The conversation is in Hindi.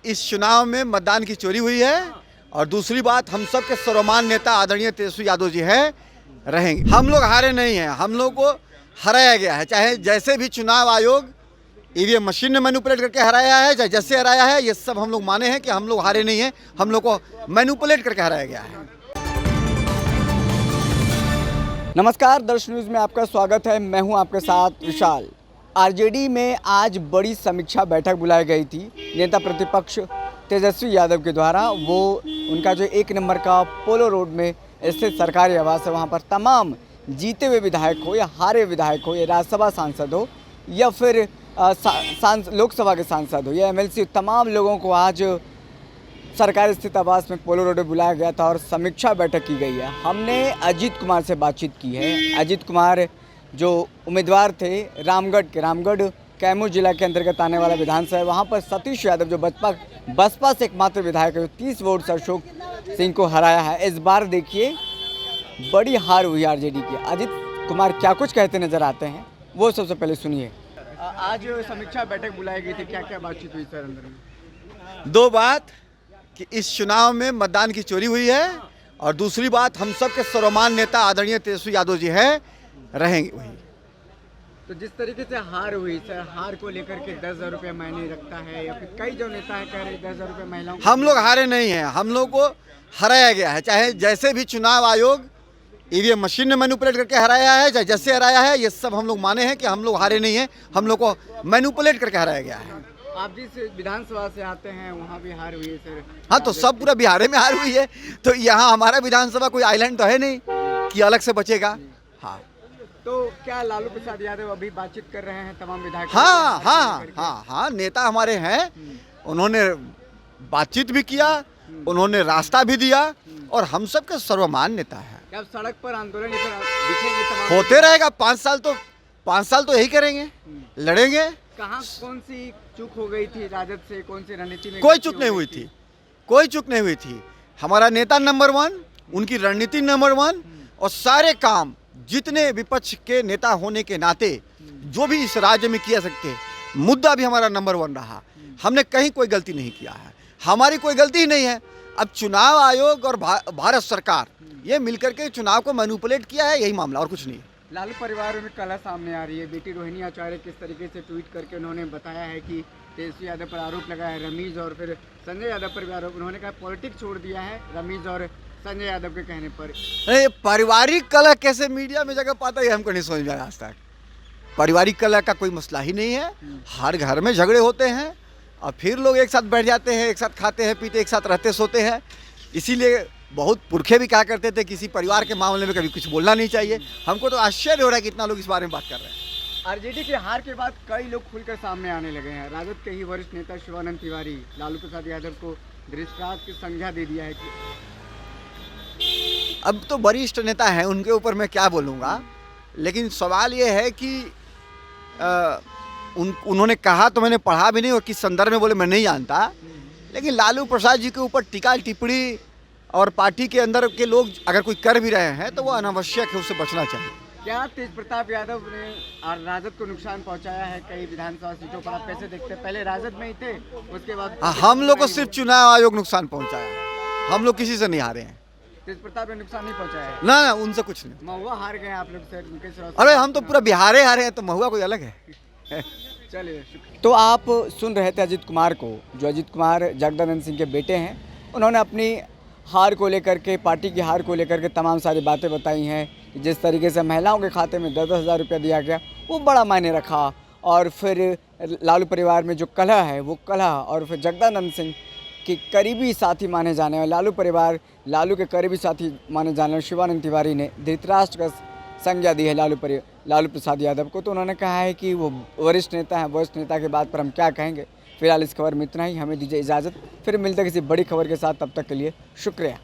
इस चुनाव में मतदान की चोरी हुई है और दूसरी बात हम सब के सर्वमान्य नेता आदरणीय तेजस्वी यादव जी है रहेंगे। हम लोग हारे नहीं हैं, हम लोग को हराया गया है। चाहे जैसे भी चुनाव आयोग ईवीएम मशीन ने मैनिपुलेट करके हराया है, चाहे जैसे हराया है, ये सब हम लोग माने हैं कि हम लोग हारे नहीं हैं, हम लोग को मैनिपुलेट करके हराया गया है। नमस्कार, दर्श न्यूज़ में आपका स्वागत है। मैं हूं आपके साथ विशाल। आरजेडी में आज बड़ी समीक्षा बैठक बुलाई गई थी नेता प्रतिपक्ष तेजस्वी यादव के द्वारा। वो उनका जो 1 नंबर का पोलो रोड में स्थित सरकारी आवास है, वहां पर तमाम जीते हुए विधायक हो या हारे विधायक हो या राज्यसभा सांसद हो या फिर लोकसभा के सांसद हो या एमएलसी, तमाम लोगों को आज सरकारी स्थित आवास में पोलो रोड में बुलाया गया था और समीक्षा बैठक की गई है। हमने अजीत कुमार से बातचीत की है। अजीत कुमार जो उम्मीदवार थे रामगढ़ कैमूर जिला के अंतर्गत आने वाला विधानसभा है, वहाँ पर सतीश यादव जो बसपा से एकमात्र विधायक है, 30 वोट से अशोक सिंह को हराया है। इस बार देखिए बड़ी हार हुई आरजेडी की। अजीत कुमार क्या कुछ कहते नजर आते हैं, वो सबसे पहले सुनिए। आज समीक्षा बैठक बुलाई गई थी, क्या क्या बातचीत हुई सर अंदर में? दो बात कि इस चुनाव में मतदान की चोरी हुई है और दूसरी बात हम सब के सर्वमान्य नेता आदरणीय तेजस्वी यादव जी है रहेंगे वही। तो जिस तरीके से हार हुई सर, हार को लेकर के 10,000 रुपये मायने रखता है या फिर कई जो नेता है कह रहे 10,000 रुपये महिलाओं को। हम लोग हारे नहीं हैं, हम लोग को हराया गया है। चाहे जैसे भी चुनाव आयोग ईवीएम मशीन ने मैनिपुलेट करके हराया है, चाहे जैसे हराया है, ये सब हम लोग माने हैं कि हम लोग हारे नहीं हैं, हम लोग को मैनिपुलेट करके हराया गया है। आप जिस विधानसभा से आते हैं वहाँ भी हार हुई है सर। हाँ, तो सब पूरा बिहार में हार हुई है, तो यहाँ हमारा विधानसभा कोई आइलैंड तो है नहीं कि अलग से बचेगा। हाँ, तो क्या लालू प्रसाद यादव अभी बातचीत कर रहे हैं तमाम विधायक? हाँ, नेता हमारे हैं, उन्होंने बातचीत भी किया, उन्होंने रास्ता भी दिया और हम सब के सर्वमान्य नेता है। क्या सड़क पर आंदोलन दिखेंगे? होते रहेगा, 5 साल तो यही करेंगे, लड़ेंगे। कहाँ कौन सी चूक हो गई थी राजद से, कौन सी रणनीति में? कोई चूक नहीं हुई थी। हमारा नेता नंबर 1, उनकी रणनीति नंबर 1 और सारे काम जितने विपक्ष के नेता होने के नाते जो भी इस राज्य में किया सकते, मुद्दा भी हमारा नंबर 1 रहा। हमने कहीं कोई गलती नहीं किया है, हमारी कोई गलती ही नहीं है। अब चुनाव आयोग और भारत सरकार ये मिलकर के चुनाव को मैनिपुलेट किया है, यही मामला और कुछ नहीं। लालू परिवार में कलह सामने आ रही है। बेटी रोहिणी आचार्य किस तरीके से ट्वीट करके उन्होंने बताया है कि तेजस्वी यादव पर आरोप लगाया है, रमीज और फिर संजय यादव पर भी आरोप। उन्होंने कहा पॉलिटिक्स छोड़ दिया है रमीज और संजय यादव के कहने पर। अरे पारिवारिक कलह कैसे मीडिया में जगह पाता है, हमको नहीं समझ में आया आज तक। पारिवारिक कलह का कोई मसला ही नहीं है। हर घर में झगड़े होते हैं और फिर लोग एक साथ बैठ जाते हैं, एक साथ खाते हैं पीते, एक साथ रहते सोते हैं। इसीलिए बहुत पुरखे भी कहा करते थे किसी परिवार के मामले में कभी कुछ बोलना नहीं चाहिए। हमको तो आश्चर्य हो रहा है कि इतना लोग इस बारे में बात कर रहे हैं। आरजेडी की हार के बाद कई लोग खुलकर सामने आने लगे हैं। राजद के ही वरिष्ठ नेता शिवानंद तिवारी लालू प्रसाद यादव को धृतराज की संज्ञा दे दिया है कि अब तो वरिष्ठ नेता हैं, उनके ऊपर मैं क्या बोलूँगा, लेकिन सवाल ये है कि उन्होंने कहा तो मैंने पढ़ा भी नहीं और किस संदर्भ में बोले मैं नहीं जानता, लेकिन लालू प्रसाद जी के ऊपर टीका टिप्पणी और पार्टी के अंदर के लोग अगर कोई कर भी रहे हैं तो वो अनावश्यक है, उससे बचना चाहिए। क्या तेज प्रताप यादव ने राजद को नुकसान पहुंचाया है कई विधानसभा सीटों पर? आप कैसे देखते हैं? पहले राजद में ही थे, उसके बाद हम लोग को सिर्फ चुनाव आयोग नुकसान पहुंचाया है, हम लोग किसी से नहीं हारे हैं। तेज प्रताप ने नुकसान नहीं पहुंचाया है? ना, उनसे कुछ नहीं। महुआ हार गए आप लोग सर। अरे हम तो पूरा बिहारे हारे हैं, तो महुआ कोई अलग है। चलिए, तो आप सुन रहे थे अजीत कुमार को, जो अजीत कुमार जगदानंद सिंह के बेटे हैं। उन्होंने अपनी हार को लेकर के, पार्टी की हार को लेकर के तमाम सारी बातें बताई हैं। जिस तरीके से महिलाओं के खाते में 10,000 रुपया दिया गया, वो बड़ा मायने रखा। और फिर लालू परिवार में जो कलह है, वो कलह, और फिर जगदानंद सिंह के करीबी साथी माने जाने वाले लालू के करीबी साथी माने जाने वाले शिवानंद तिवारी ने धृतराष्ट्र का संज्ञा दी है लालू प्रसाद यादव को। तो उन्होंने कहा है कि वो वरिष्ठ नेता हैं, वरिष्ठ नेता के बात पर हम क्या कहेंगे। फिलहाल इस खबर में इतना ही, हमें दीजिए इजाज़त। फिर मिलते हैं किसी बड़ी खबर के साथ, तब तक के लिए शुक्रिया।